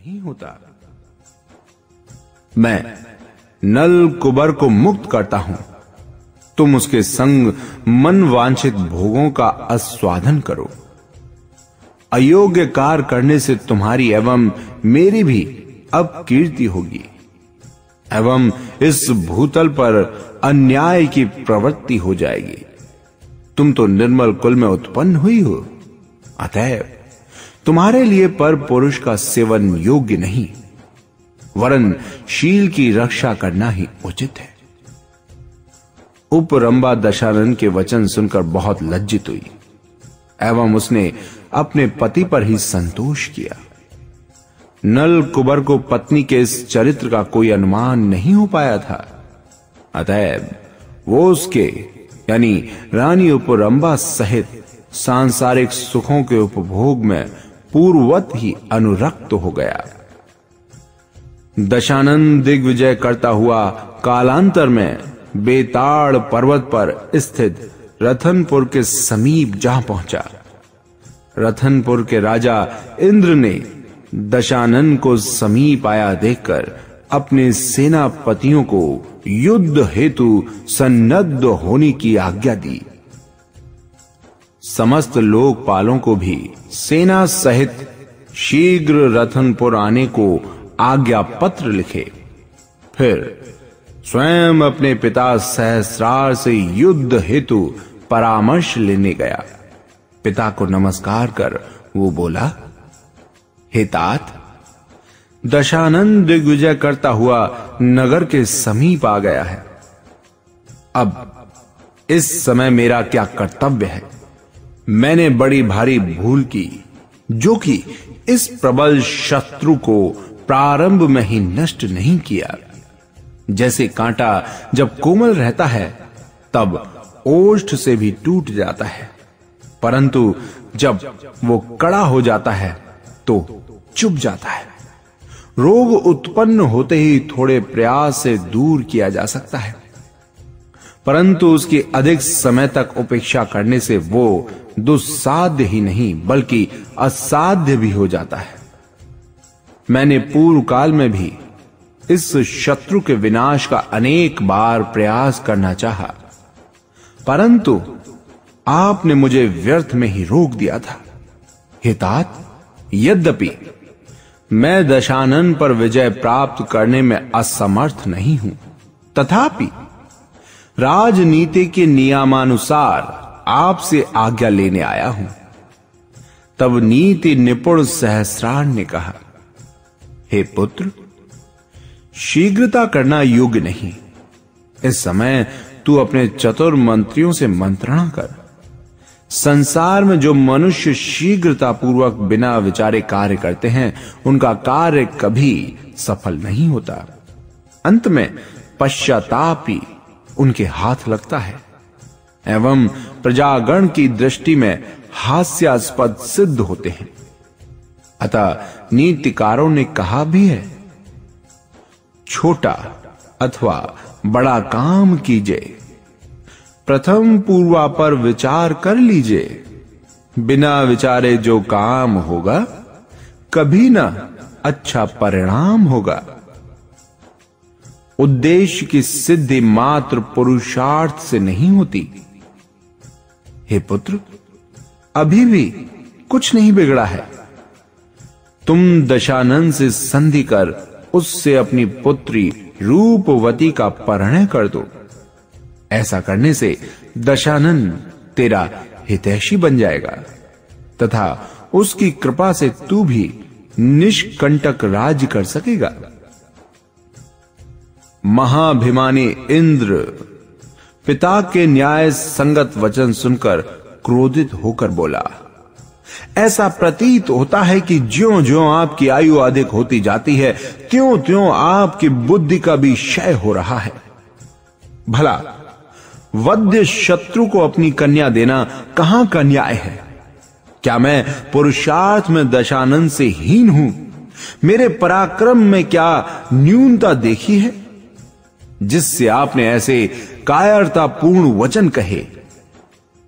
नहीं होता। मैं नल कुबर को मुक्त करता हूं, तुम उसके संग मन वांछित भोगों का आस्वादन करो। अयोग्य कार्य करने से तुम्हारी एवं मेरी भी अब कीर्ति होगी, एवं इस भूतल पर अन्याय की प्रवृत्ति हो जाएगी। तुम तो निर्मल कुल में उत्पन्न हुई हो, अतएव तुम्हारे लिए पर पुरुष का सेवन योग्य नहीं, वरन शील की रक्षा करना ही उचित है। उपरंबा दशानन के वचन सुनकर बहुत लज्जित हुई एवं उसने अपने पति पर ही संतोष किया। नल कुबर को पत्नी के इस चरित्र का कोई अनुमान नहीं हो पाया था, अतएव वो उसके यानी रानी उपरंबा सहित सांसारिक सुखों के उपभोग में पूर्ववत ही अनुरक्त हो गया। दशानन दिग्विजय करता हुआ कालांतर में बेताड़ पर्वत पर स्थित रतनपुर के समीप जा पहुंचा। रतनपुर के राजा इंद्र ने दशानन को समीप आया देखकर अपने सेनापतियों को युद्ध हेतु सन्नद्ध होने की आज्ञा दी। समस्त लोकपालों को भी सेना सहित शीघ्र रतनपुर आने को आज्ञा पत्र लिखे। फिर स्वयं अपने पिता सहस्रार से युद्ध हेतु परामर्श लेने गया। पिता को नमस्कार कर वो बोला, हे तात, दशानन दिग्विजय करता हुआ नगर के समीप आ गया है। अब इस समय मेरा क्या कर्तव्य है? मैंने बड़ी भारी भूल की, जो कि इस प्रबल शत्रु को प्रारंभ में ही नष्ट नहीं किया। जैसे कांटा जब कोमल रहता है तब ओष्ठ से भी टूट जाता है, परंतु जब वो कड़ा हो जाता है तो चुभ जाता है। रोग उत्पन्न होते ही थोड़े प्रयास से दूर किया जा सकता है, परंतु उसकी अधिक समय तक उपेक्षा करने से वो दुस्साध्य ही नहीं बल्कि असाध्य भी हो जाता है। मैंने पूर्व काल में भी इस शत्रु के विनाश का अनेक बार प्रयास करना चाहा, परंतु आपने मुझे व्यर्थ में ही रोक दिया था। हे तात, यद्यपि मैं दशानन पर विजय प्राप्त करने में असमर्थ नहीं हूं, तथापि राजनीति के नियमानुसार आपसे आज्ञा लेने आया हूं। तब नीति निपुण सहस्रार ने कहा, हे पुत्र, शीघ्रता करना योग्य नहीं। इस समय तू अपने चतुर मंत्रियों से मंत्रणा कर। संसार में जो मनुष्य शीघ्रता पूर्वक बिना विचारे कार्य करते हैं, उनका कार्य कभी सफल नहीं होता। अंत में पश्चाताप ही उनके हाथ लगता है एवं प्रजागण की दृष्टि में हास्यास्पद सिद्ध होते हैं। अतः नीतिकारों ने कहा भी है, छोटा अथवा बड़ा काम कीजिए, प्रथम पूर्वा पर विचार कर लीजिए। बिना विचारे जो काम होगा कभी ना अच्छा परिणाम होगा। उद्देश्य की सिद्धि मात्र पुरुषार्थ से नहीं होती। हे पुत्र, अभी भी कुछ नहीं बिगड़ा है। तुम दशानन से संधि कर उससे अपनी पुत्री रूपवती का परिणय कर दो। ऐसा करने से दशानन तेरा हितैषी बन जाएगा तथा उसकी कृपा से तू भी निष्कंटक राज्य कर सकेगा। महाभिमानी इंद्र पिता के न्याय संगत वचन सुनकर क्रोधित होकर बोला, ऐसा प्रतीत होता है कि ज्यों-ज्यों आपकी आयु अधिक होती जाती है, त्यों-त्यों आपकी बुद्धि का भी क्षय हो रहा है। भला वध्य शत्रु को अपनी कन्या देना कहां का न्याय है? क्या मैं पुरुषार्थ में दशानन से हीन हूं? मेरे पराक्रम में क्या न्यूनता देखी है, जिससे आपने ऐसे कायरतापूर्ण वचन कहे?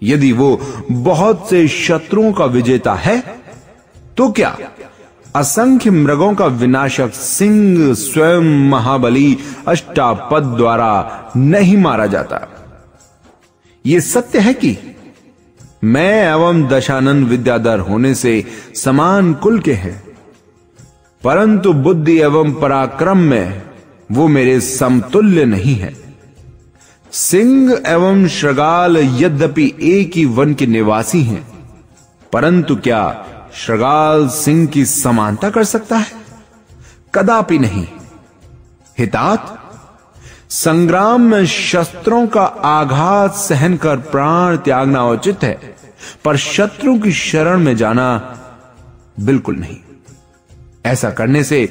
यदि वो बहुत से शत्रुओं का विजेता है, तो क्या असंख्य मृगों का विनाशक सिंह स्वयं महाबली अष्टापद द्वारा नहीं मारा जाता। यह सत्य है कि मैं एवं दशानन विद्याधर होने से समान कुल के हैं, परंतु बुद्धि एवं पराक्रम में वो मेरे समतुल्य नहीं है। सिंह एवं शृगाल यद्यपि एक ही वन के निवासी हैं, परंतु क्या शृगाल सिंह की समानता कर सकता है? कदापि नहीं। हितात, संग्राम में शस्त्रों का आघात सहन कर प्राण त्यागना उचित है, पर शत्रु की शरण में जाना बिल्कुल नहीं। ऐसा करने से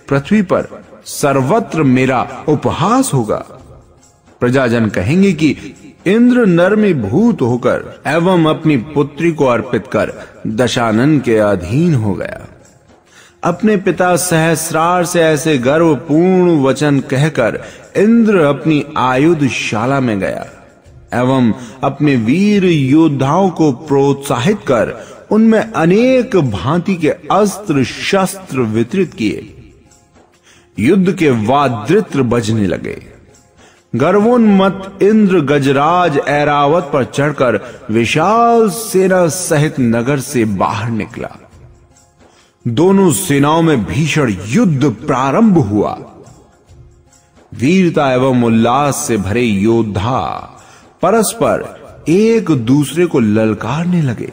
पृथ्वी पर सर्वत्र मेरा उपहास होगा। प्रजाजन कहेंगे कि इंद्र नरमीभूत होकर एवं अपनी पुत्री को अर्पित कर दशानन के अधीन हो गया। अपने पिता सहस्रार से ऐसे गर्वपूर्ण वचन कहकर इंद्र अपनी आयुधशाला में गया एवं अपने वीर योद्धाओं को प्रोत्साहित कर उनमें अनेक भांति के अस्त्र शस्त्र वितरित किए। युद्ध के वाद्रित्र बजने लगे। गर्वोन्मत्त इंद्र गजराज ऐरावत पर चढ़कर विशाल सेना सहित नगर से बाहर निकला। दोनों सेनाओं में भीषण युद्ध प्रारंभ हुआ। वीरता एवं उल्लास से भरे योद्धा परस्पर एक दूसरे को ललकारने लगे।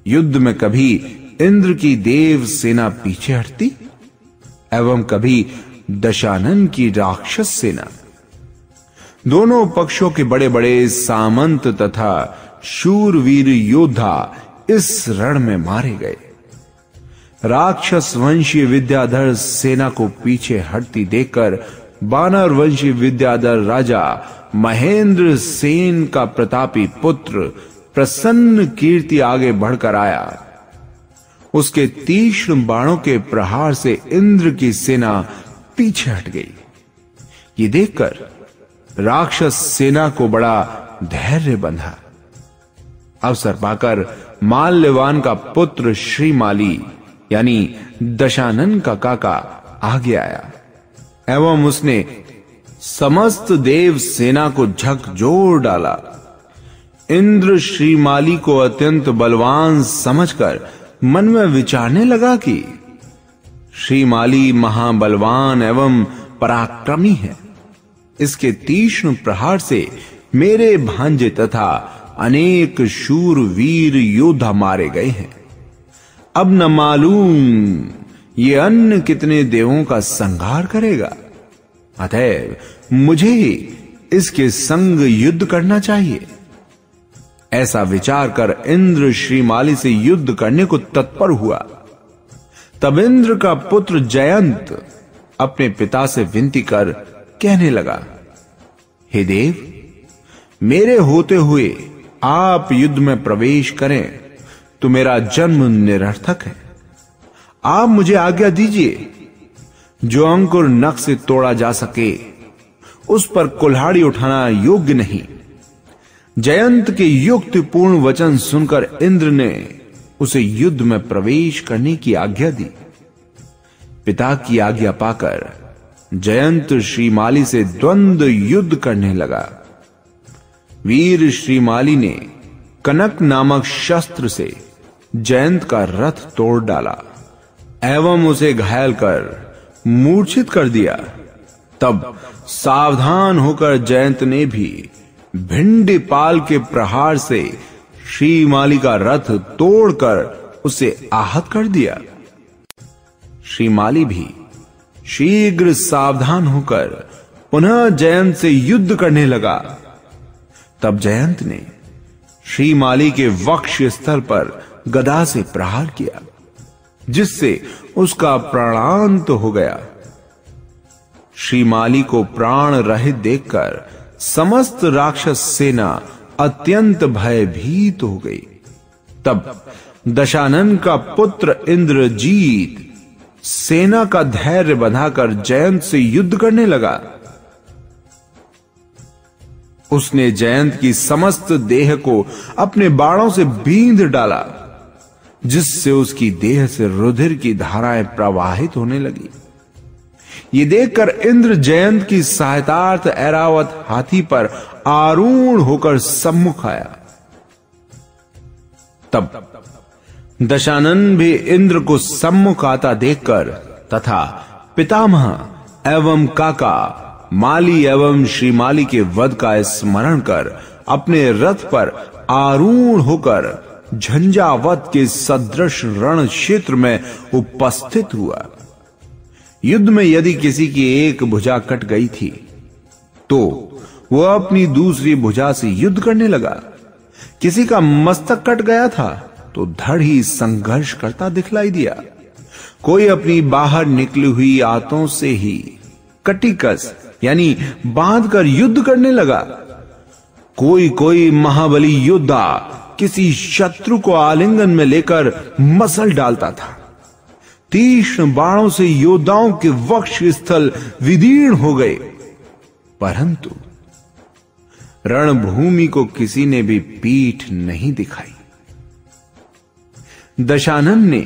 युद्ध में कभी इंद्र की देव सेना पीछे हटती एवं कभी दशानन की राक्षस सेना। दोनों पक्षों के बड़े बड़े सामंत तथा शूरवीर योद्धा इस रण में मारे गए। राक्षस वंशी विद्याधर सेना को पीछे हटती देखकर वानर वंशी विद्याधर राजा महेंद्र सेन का प्रतापी पुत्र प्रसन्न कीर्ति आगे बढ़कर आया। उसके तीक्ष्ण बाणों के प्रहार से इंद्र की सेना पीछे हट गई। ये देखकर राक्षस सेना को बड़ा धैर्य बंधा। अवसर पाकर माल्यवान का पुत्र श्रीमाली यानी दशानन का काका आगे आया एवं उसने समस्त देव सेना को झकझोर डाला। इंद्र श्रीमाली को अत्यंत बलवान समझकर मन में विचारने लगा कि श्रीमाली महाबलवान एवं पराक्रमी है। इसके तीक्ष्ण प्रहार से मेरे भांजे तथा अनेक शूरवीर योद्धा मारे गए हैं। अब न मालूम ये अन्य कितने देवों का संहार करेगा। अतएव मुझे ही इसके संग युद्ध करना चाहिए। ऐसा विचार कर इंद्र श्रीमाली से युद्ध करने को तत्पर हुआ। तब इंद्र का पुत्र जयंत अपने पिता से विनती कर कहने लगा, हे देव, मेरे होते हुए आप युद्ध में प्रवेश करें तो मेरा जन्म निरर्थक है। आप मुझे आज्ञा दीजिए, जो अंकुर नख से तोड़ा जा सके उस पर कुल्हाड़ी उठाना योग्य नहीं। जयंत के युक्तिपूर्ण वचन सुनकर इंद्र ने उसे युद्ध में प्रवेश करने की आज्ञा दी। पिता की आज्ञा पाकर जयंत श्रीमाली से द्वंद्व युद्ध करने लगा। वीर श्रीमाली ने कनक नामक शस्त्र से जयंत का रथ तोड़ डाला एवं उसे घायल कर मूर्छित कर दिया। तब सावधान होकर जयंत ने भी भिंडीपाल के प्रहार से श्रीमाली का रथ तोड़कर उसे आहत कर दिया। श्रीमाली भी शीघ्र सावधान होकर पुनः जयंत से युद्ध करने लगा। तब जयंत ने श्रीमाली के वक्ष स्थल पर गदा से प्रहार किया, जिससे उसका प्राणांत हो गया। श्रीमाली को प्राण रहित देखकर समस्त राक्षस सेना अत्यंत भयभीत हो गई। तब दशानन का पुत्र इंद्रजीत सेना का धैर्य बंधाकर जयंत से युद्ध करने लगा। उसने जयंत की समस्त देह को अपने बाणों से बींध डाला, जिससे उसकी देह से रुधिर की धाराएं प्रवाहित होने लगी। ये देखकर इंद्र जयंत की सहायतार्थ ऐरावत हाथी पर आरूढ़ होकर सम्मुख आया। तब दशानन भी इंद्र को सम्मुख आता देखकर तथा पितामह एवं काका माली एवं श्रीमाली के वध का स्मरण कर अपने रथ पर आरूढ़ होकर झंझावत के सदृश रण क्षेत्र में उपस्थित हुआ। युद्ध में यदि किसी की एक भुजा कट गई थी तो वह अपनी दूसरी भुजा से युद्ध करने लगा। किसी का मस्तक कट गया था तो धड़ ही संघर्ष करता दिखलाई दिया। कोई अपनी बाहर निकली हुई आंतों से ही कटिकस यानी बांधकर युद्ध करने लगा। कोई महाबली योद्धा किसी शत्रु को आलिंगन में लेकर मसल डालता था। तीक्ष्ण बाणों से योद्धाओं के वक्ष स्थल विदीर्ण हो गए, परंतु रणभूमि को किसी ने भी पीठ नहीं दिखाई। दशानन ने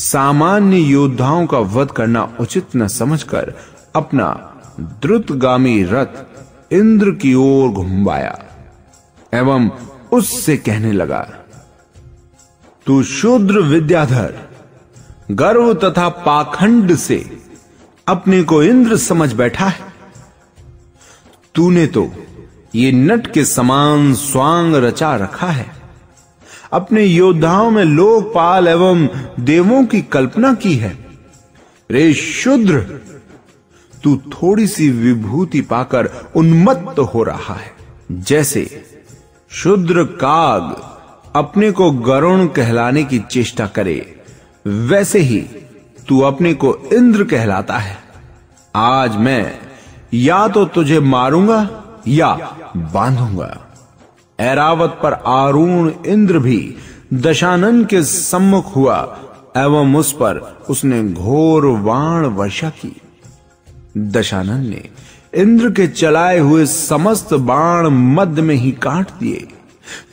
सामान्य योद्धाओं का वध करना उचित न समझकर अपना द्रुतगामी रथ इंद्र की ओर घुमाया एवं उससे कहने लगा, तू शूद्र विद्याधर गर्व तथा पाखंड से अपने को इंद्र समझ बैठा है। तूने तो ये नट के समान स्वांग रचा रखा है। अपने योद्धाओं में लोकपाल एवं देवों की कल्पना की है। रे शूद्र, तू थोड़ी सी विभूति पाकर उन्मत्त हो रहा है। जैसे शूद्र काग अपने को गरुण कहलाने की चेष्टा करे, वैसे ही तू अपने को इंद्र कहलाता है। आज मैं या तो तुझे मारूंगा या बांधूंगा। ऐरावत पर आरूढ़ इंद्र भी दशानन के सम्मुख हुआ एवं उस पर उसने घोर बाण वर्षा की। दशानन ने इंद्र के चलाए हुए समस्त बाण मध्य में ही काट दिए।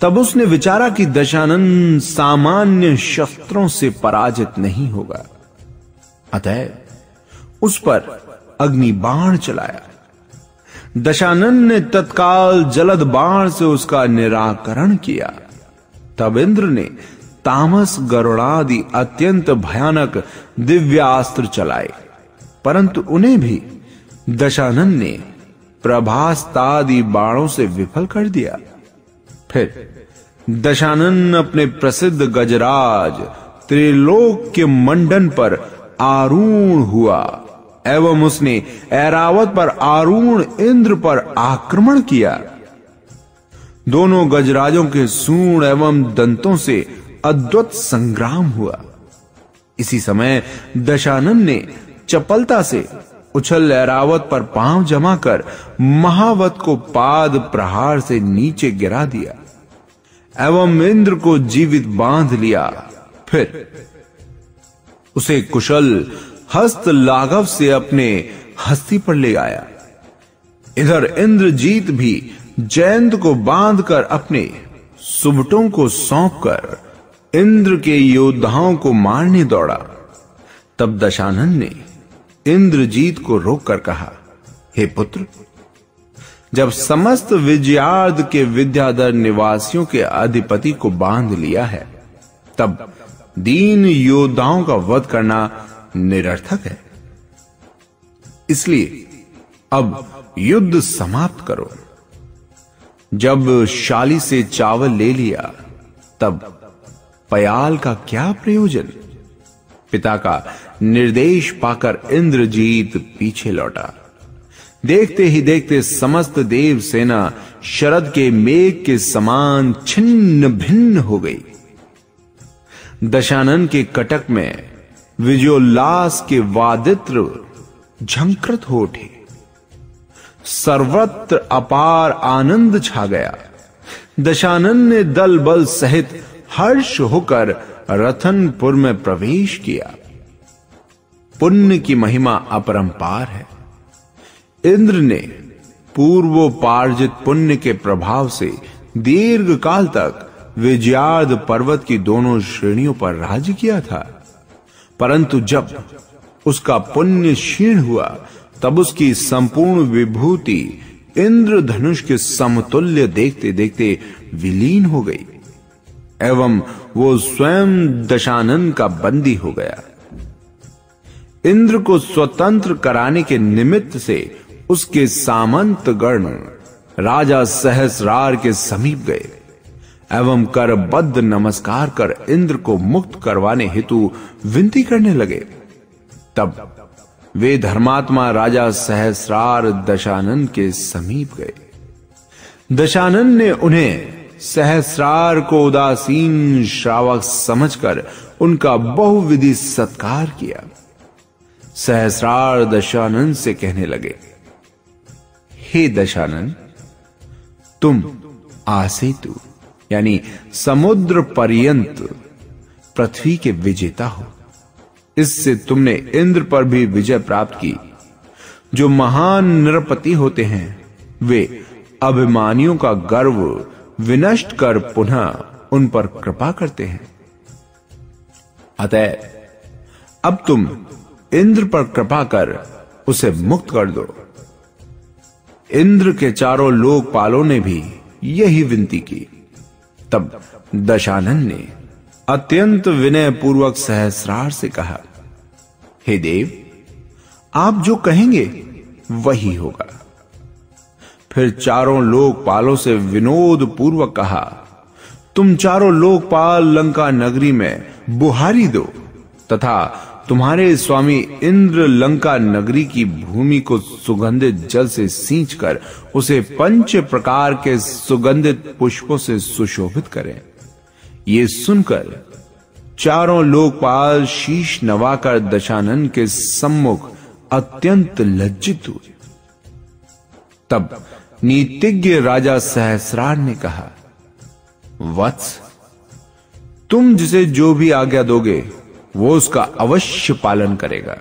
तब उसने विचारा कि दशानन सामान्य शस्त्रों से पराजित नहीं होगा, अतः उस पर अग्नि बाण चलाया। दशानन ने तत्काल जलद बाण से उसका निराकरण किया। तब इंद्र ने तामस गरुड़ादि अत्यंत भयानक दिव्यास्त्र चलाए, परंतु उन्हें भी दशानन ने प्रभास्तादि बाणों से विफल कर दिया। फिर दशानन अपने प्रसिद्ध गजराज त्रिलोक के मंडन पर आरूढ़ हुआ एवं उसने ऐरावत पर आरूढ़ इंद्र पर आक्रमण किया। दोनों गजराजों के सूंड एवं दंतों से अद्भुत संग्राम हुआ। इसी समय दशानन ने चपलता से उछल ऐरावत पर पांव जमा कर महावत को पाद प्रहार से नीचे गिरा दिया एवं इंद्र को जीवित बांध लिया। फिर उसे कुशल हस्त लाघव से अपने हस्ती पर ले आया। इधर इंद्रजीत भी जयंत को बांधकर अपने सुबटों को सौंपकर इंद्र के योद्धाओं को मारने दौड़ा। तब दशानन ने इंद्रजीत को रोककर कहा, हे पुत्र, जब समस्त विजयार्ध के विद्याधर निवासियों के अधिपति को बांध लिया है, तब दीन योद्धाओं का वध करना निरर्थक है। इसलिए अब युद्ध समाप्त करो। जब शाली से चावल ले लिया, तब पयाल का क्या प्रयोजन? पिता का निर्देश पाकर इंद्रजीत पीछे लौटा। देखते ही देखते समस्त देव सेना शरद के मेघ के समान छिन्न भिन्न हो गई। दशानन के कटक में विजयोल्लास के वादित्र झंकृत हो उठे। सर्वत्र अपार आनंद छा गया। दशानन ने दल बल सहित हर्ष होकर रतनपुर में प्रवेश किया। पुण्य की महिमा अपरंपार है। इंद्र ने पूर्वोपार्जित पुण्य के प्रभाव से दीर्घ काल तक विजयार्द पर्वत की दोनों श्रेणियों पर राज्य किया था। परंतु जब उसका पुण्य क्षीण हुआ तब उसकी संपूर्ण विभूति इंद्रधनुष के समतुल्य देखते देखते विलीन हो गई एवं वो स्वयं दशानन का बंदी हो गया। इंद्र को स्वतंत्र कराने के निमित्त से उसके सामंत गण राजा सहस्रार के समीप गए एवं करबद्ध नमस्कार कर इंद्र को मुक्त करवाने हेतु विनती करने लगे। तब वे धर्मात्मा राजा सहस्रार दशानन के समीप गए। दशानन ने उन्हें सहस्रार को उदासीन श्रावक समझकर उनका बहुविधि सत्कार किया। सहस्रार दशानन से कहने लगे, हे दशानन, तुम आसेतु यानी समुद्र पर्यंत पृथ्वी के विजेता हो। इससे तुमने इंद्र पर भी विजय प्राप्त की। जो महान नृपति होते हैं वे अभिमानियों का गर्व विनष्ट कर पुनः उन पर कृपा करते हैं। अतः अब तुम इंद्र पर कृपा कर उसे मुक्त कर दो। इंद्र के चारों लोकपालों ने भी यही विनती की। तब दशानन ने अत्यंत विनय पूर्वक सहस्रार से कहा, हे देव, आप जो कहेंगे वही होगा। फिर चारों लोकपालों से विनोद पूर्वक कहा, तुम चारों लोकपाल लंका नगरी में बुहारी दो तथा तुम्हारे स्वामी इंद्र लंका नगरी की भूमि को सुगंधित जल से सींचकर उसे 5 प्रकार के सुगंधित पुष्पों से सुशोभित करें। ये सुनकर चारों लोकपाल शीश नवाकर दशानन के सम्मुख अत्यंत लज्जित हुए। तब नीतिज्ञ राजा सहस्रार ने कहा, वत्स, तुम जिसे जो भी आज्ञा दोगे वो उसका अवश्य पालन करेगा।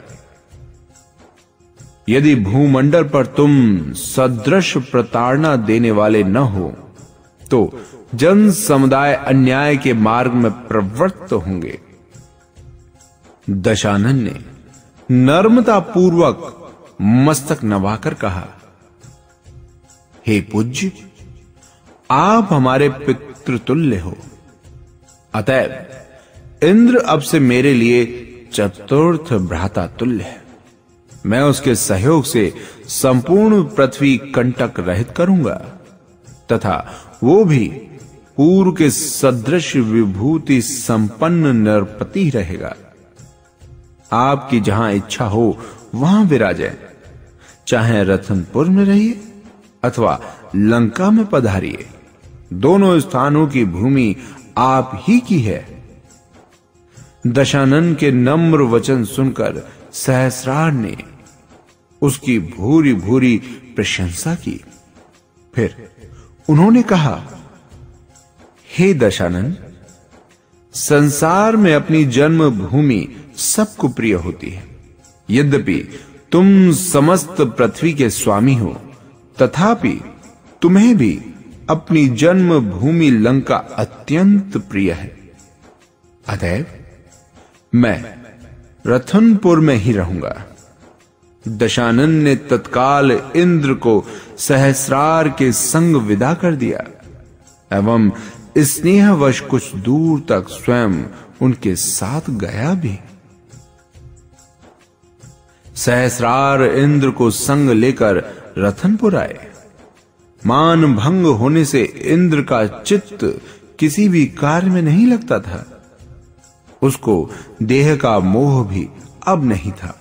यदि भूमंडल पर तुम सदृश प्रताड़ना देने वाले न हो तो जन समुदाय अन्याय के मार्ग में प्रवृत्त होंगे। दशानन ने नर्मता पूर्वक मस्तक नवाकर कहा, हे पूज्य, आप हमारे पितृतुल्य हो। अतएव इंद्र अब से मेरे लिए चतुर्थ भ्राता तुल्य है। मैं उसके सहयोग से संपूर्ण पृथ्वी कंटक रहित करूंगा तथा वो भी पूर्व के सदृश विभूति संपन्न नरपति रहेगा। आपकी जहां इच्छा हो वहां विराजे, चाहे रतनपुर में रहिए अथवा लंका में पधारिए, दोनों स्थानों की भूमि आप ही की है। दशानन के नम्र वचन सुनकर सहस्रार ने उसकी भूरी भूरी प्रशंसा की। फिर उन्होंने कहा, हे दशानन, संसार में अपनी जन्मभूमि सबको प्रिय होती है। यद्यपि तुम समस्त पृथ्वी के स्वामी हो, तथापि तुम्हें भी अपनी जन्मभूमि लंका अत्यंत प्रिय है। अतएव मैं रतनपुर में ही रहूंगा। दशानन ने तत्काल इंद्र को सहस्रार के संग विदा कर दिया एवं स्नेहवश कुछ दूर तक स्वयं उनके साथ गया भी। सहस्रार इंद्र को संग लेकर रतनपुर आए। मान भंग होने से इंद्र का चित्त किसी भी कार्य में नहीं लगता था। उसको देह का मोह भी अब नहीं था।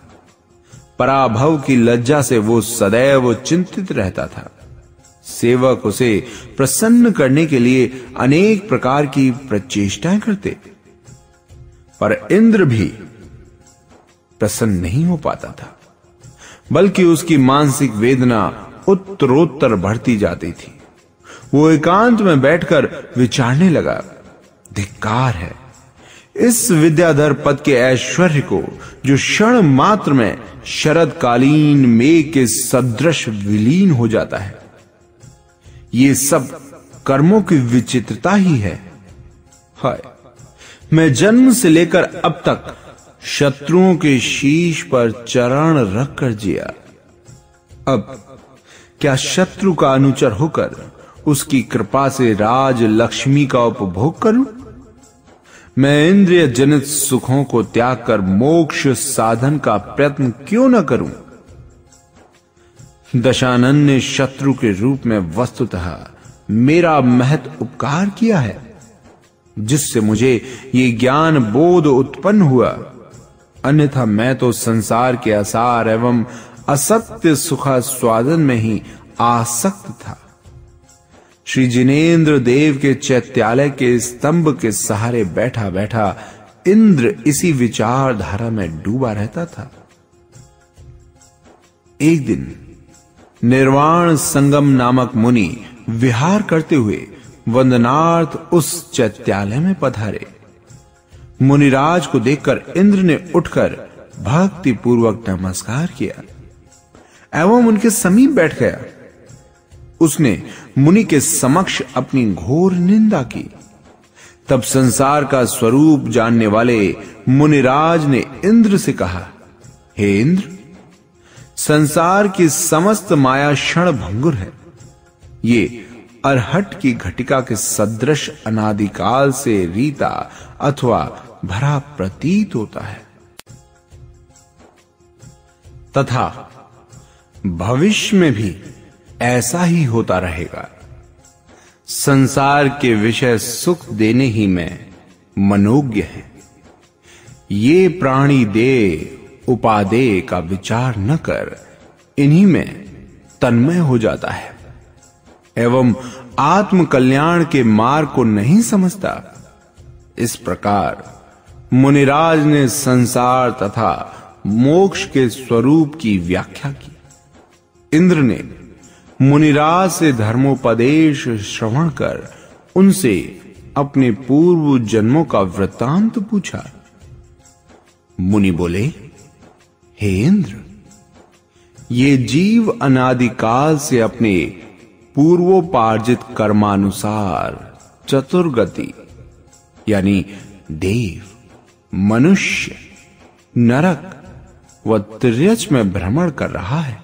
पराभव की लज्जा से वो सदैव चिंतित रहता था। सेवक उसे प्रसन्न करने के लिए अनेक प्रकार की प्रचेष्टाएं करते, पर इंद्र भी प्रसन्न नहीं हो पाता था, बल्कि उसकी मानसिक वेदना उत्तरोत्तर बढ़ती जाती थी। वो एकांत में बैठकर विचारने लगा, धिक्कार है इस विद्याधर पद के ऐश्वर्य को, जो क्षण मात्र में शरदकालीन मेघ के सदृश विलीन हो जाता है। ये सब कर्मों की विचित्रता ही है। हाय, मैं जन्म से लेकर अब तक शत्रुओं के शीश पर चरण रखकर जिया। अब क्या शत्रु का अनुचर होकर उसकी कृपा से राज लक्ष्मी का उपभोग करूं? मैं इंद्रिय जनित सुखों को त्याग कर मोक्ष साधन का प्रयत्न क्यों न करूं? दशानन ने शत्रु के रूप में वस्तुतः मेरा महत उपकार किया है, जिससे मुझे ये ज्ञान बोध उत्पन्न हुआ। अन्यथा मैं तो संसार के आसार एवं असत्य सुखा स्वादन में ही आसक्त था। श्री जिनेंद्र देव के चैत्यालय के स्तंभ के सहारे बैठा बैठा इंद्र इसी विचारधारा में डूबा रहता था। एक दिन निर्वाण संगम नामक मुनि विहार करते हुए वंदनार्थ उस चैत्यालय में पधारे। मुनिराज को देखकर इंद्र ने उठकर भक्ति पूर्वक नमस्कार किया एवं उनके समीप बैठ गया। उसने मुनि के समक्ष अपनी घोर निंदा की। तब संसार का स्वरूप जानने वाले मुनिराज ने इंद्र से कहा, हे इंद्र, संसार की समस्त माया क्षण भंगुर है। ये अरहट की घटिका के सदृश अनादिकाल से रीता अथवा भरा प्रतीत होता है तथा भविष्य में भी ऐसा ही होता रहेगा। संसार के विषय सुख देने ही में मनोज्ञ है। ये प्राणी देह उपादेय का विचार न कर इन्हीं में तन्मय हो जाता है एवं आत्म कल्याण के मार्ग को नहीं समझता। इस प्रकार मुनिराज ने संसार तथा मोक्ष के स्वरूप की व्याख्या की। इंद्र ने मुनिराज से धर्मोपदेश श्रवण कर उनसे अपने पूर्व जन्मों का वृत्तांत पूछा। मुनि बोले, हे इंद्र, ये जीव अनादिकाल से अपने पूर्वोपार्जित कर्मानुसार चतुर्गति यानी देव, मनुष्य, नरक व तिर्यच में भ्रमण कर रहा है।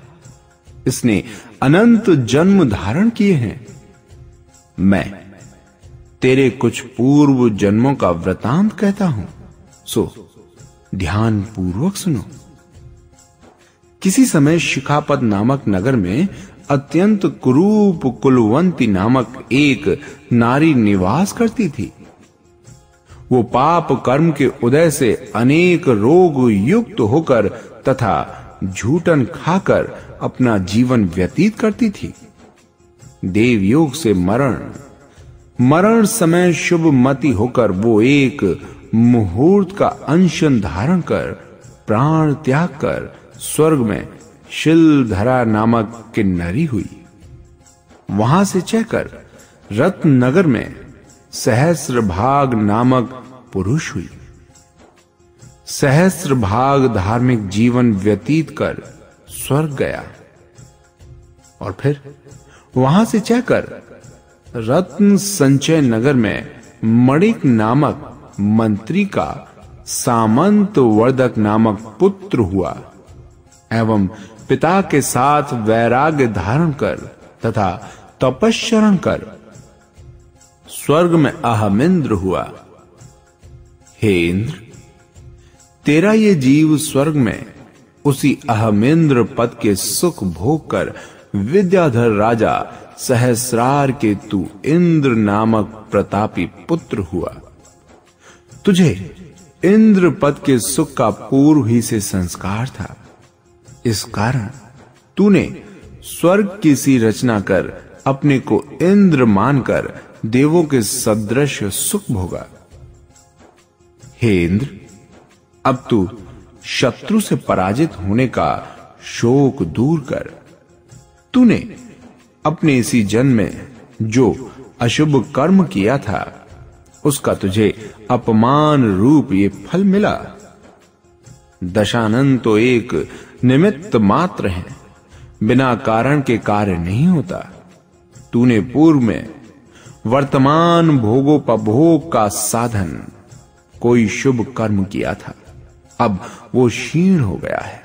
इसने अनंत जन्म धारण किए हैं। मैं तेरे कुछ पूर्व जन्मों का वृतांत कहता हूं, सो ध्यान पूर्वक सुनो। किसी समय शिखापद नामक नगर में अत्यंत कुरूप कुलवंती नामक एक नारी निवास करती थी। वो पाप कर्म के उदय से अनेक रोग युक्त होकर तथा झूठन खाकर अपना जीवन व्यतीत करती थी। देवयोग से मरण समय शुभ मति होकर वो एक मुहूर्त का अंशन धारण कर प्राण त्याग कर स्वर्ग में शिलधरा नामक किन्नरी हुई। वहां से चलकर रत्ननगर में सहस्रभाग नामक पुरुष हुई। सहस्रभाग धार्मिक जीवन व्यतीत कर स्वर्ग गया और फिर वहां से चलकर रत्न संचय नगर में मणिक नामक मंत्री का सामंत वर्धक नामक पुत्र हुआ एवं पिता के साथ वैराग्य धारण कर तथा तपस्चरण कर स्वर्ग में अहमिंद्र हुआ। हे इंद्र, तेरा ये जीव स्वर्ग में उसी अहमिंद्र पद के सुख भोग कर विद्याधर राजा सहस्रार के तू इंद्र नामक प्रतापी पुत्र हुआ। तुझे इंद्र पद के सुख का पूर्व ही से संस्कार था। इस कारण तूने स्वर्ग की सी रचना कर अपने को इंद्र मानकर देवों के सदृश सुख भोगा। हे इंद्र, अब तू शत्रु से पराजित होने का शोक दूर कर। तूने अपने इसी जन्म में जो अशुभ कर्म किया था उसका तुझे अपमान रूप ये फल मिला। दशानन तो एक निमित्त मात्र है, बिना कारण के कार्य नहीं होता। तूने पूर्व में वर्तमान भोगोपभोग का साधन कोई शुभ कर्म किया था, अब वो क्षीण हो गया है,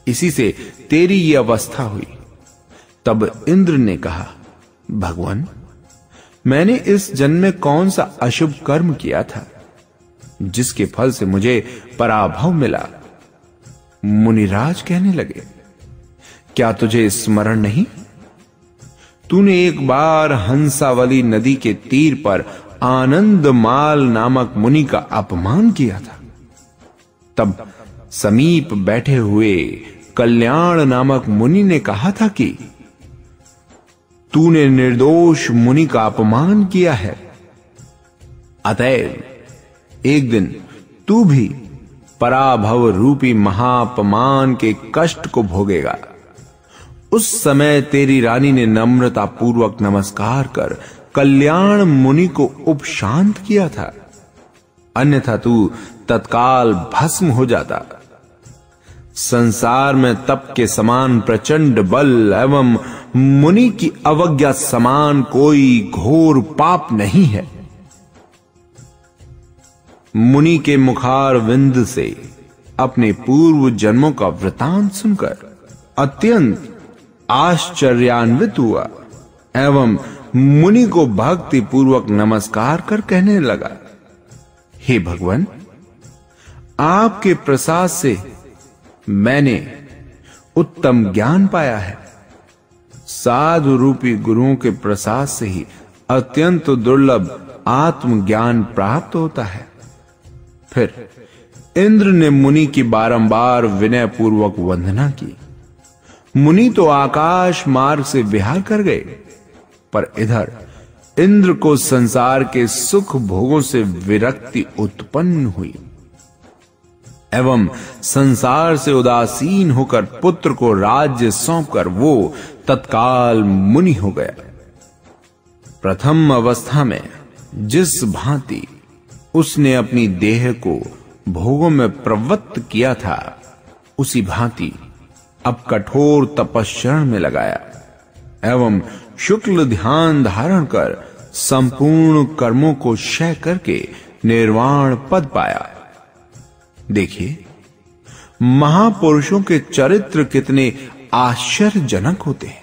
इसी से तेरी ये अवस्था हुई। तब इंद्र ने कहा, भगवान, मैंने इस जन्म में कौन सा अशुभ कर्म किया था जिसके फल से मुझे पराभव मिला? मुनिराज कहने लगे, क्या तुझे स्मरण नहीं? तूने एक बार हंसावली नदी के तीर पर आनंदमाल नामक मुनि का अपमान किया था। तब समीप बैठे हुए कल्याण नामक मुनि ने कहा था कि तूने निर्दोष मुनि का अपमान किया है, अतएव एक दिन तू भी पराभव रूपी महापमान के कष्ट को भोगेगा। उस समय तेरी रानी ने नम्रता पूर्वक नमस्कार कर कल्याण मुनि को उपशांत किया था, अन्यथा तू तत्काल भस्म हो जाता। संसार में तप के समान प्रचंड बल एवं मुनि की अवज्ञा समान कोई घोर पाप नहीं है। मुनि के मुखार विंद से अपने पूर्व जन्मों का वृतांत सुनकर अत्यंत आश्चर्यान्वित हुआ एवं मुनि को भक्ति पूर्वक नमस्कार कर कहने लगा, हे भगवान, आपके प्रसाद से मैंने उत्तम ज्ञान पाया है। साधु रूपी गुरुओं के प्रसाद से ही अत्यंत दुर्लभ आत्मज्ञान प्राप्त होता है। फिर इंद्र ने मुनि की बारंबार विनय पूर्वक वंदना की। मुनि तो आकाश मार्ग से विहार कर गए, पर इधर इंद्र को संसार के सुख भोगों से विरक्ति उत्पन्न हुई एवं संसार से उदासीन होकर पुत्र को राज्य सौंपकर वो तत्काल मुनि हो गया। प्रथम अवस्था में जिस भांति उसने अपनी देह को भोगों में प्रवृत्त किया था, उसी भांति अब कठोर तपस्या में लगाया एवं शुक्ल ध्यान धारण कर संपूर्ण कर्मों को क्षय करके निर्वाण पद पाया। देखिए, महापुरुषों के चरित्र कितने आश्चर्यजनक होते हैं।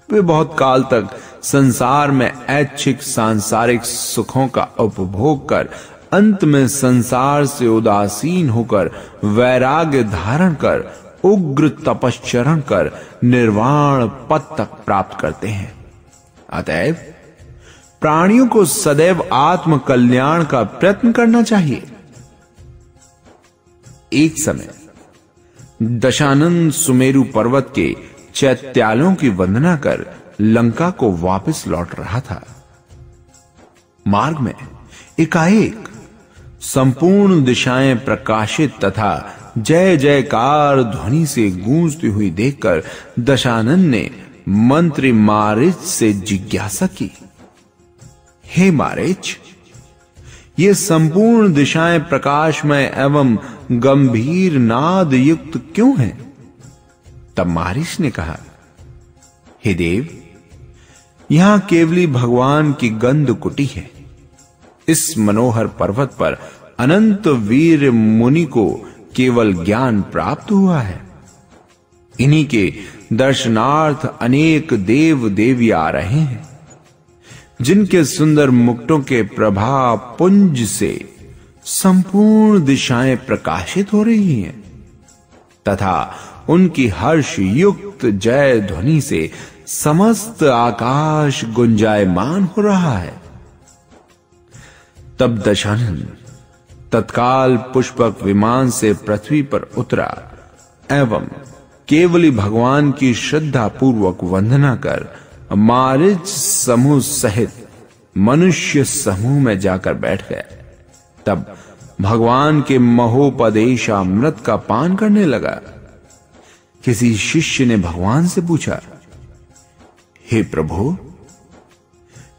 वे बहुत काल तक संसार में ऐच्छिक सांसारिक सुखों का उपभोग कर अंत में संसार से उदासीन होकर वैराग्य धारण कर उग्र तपश्चरण कर निर्वाण पद तक प्राप्त करते हैं। अतएव प्राणियों को सदैव आत्म कल्याण का प्रयत्न करना चाहिए। एक समय दशानन सुमेरु पर्वत के चैत्यालयों की वंदना कर लंका को वापस लौट रहा था। मार्ग में एकाएक संपूर्ण दिशाएं प्रकाशित तथा जय जयकार ध्वनि से गूंजती हुई देखकर दशानन ने मंत्री मारीच से जिज्ञासा की, हे मारीच, ये संपूर्ण दिशाएं प्रकाशमय एवं गंभीर नाद युक्त क्यों हैं? तब मारीच ने कहा, हे देव, यहां केवली भगवान की गंध कुटी है। इस मनोहर पर्वत पर अनंत वीर मुनि को केवल ज्ञान प्राप्त हुआ है। इन्हीं के दर्शनार्थ अनेक देव देवी आ रहे हैं, जिनके सुंदर मुकुटों के प्रभा पुंज से संपूर्ण दिशाएं प्रकाशित हो रही हैं तथा उनकी हर्ष युक्त जय ध्वनि से समस्त आकाश गुंजायमान हो रहा है। तब दशानन तत्काल पुष्पक विमान से पृथ्वी पर उतरा एवं केवली भगवान की श्रद्धा पूर्वक वंदना कर मारीच समूह सहित मनुष्य समूह में जाकर बैठ गया। तब भगवान के महोपदेशामृत का पान करने लगा। किसी शिष्य ने भगवान से पूछा, हे प्रभु,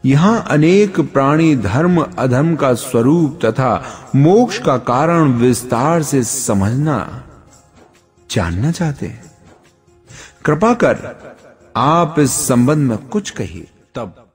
यहां अनेक प्राणी धर्म अधर्म का स्वरूप तथा मोक्ष का कारण विस्तार से समझना जानना चाहते हैं। कृपा कर आप इस संबंध में कुछ कहिए। तब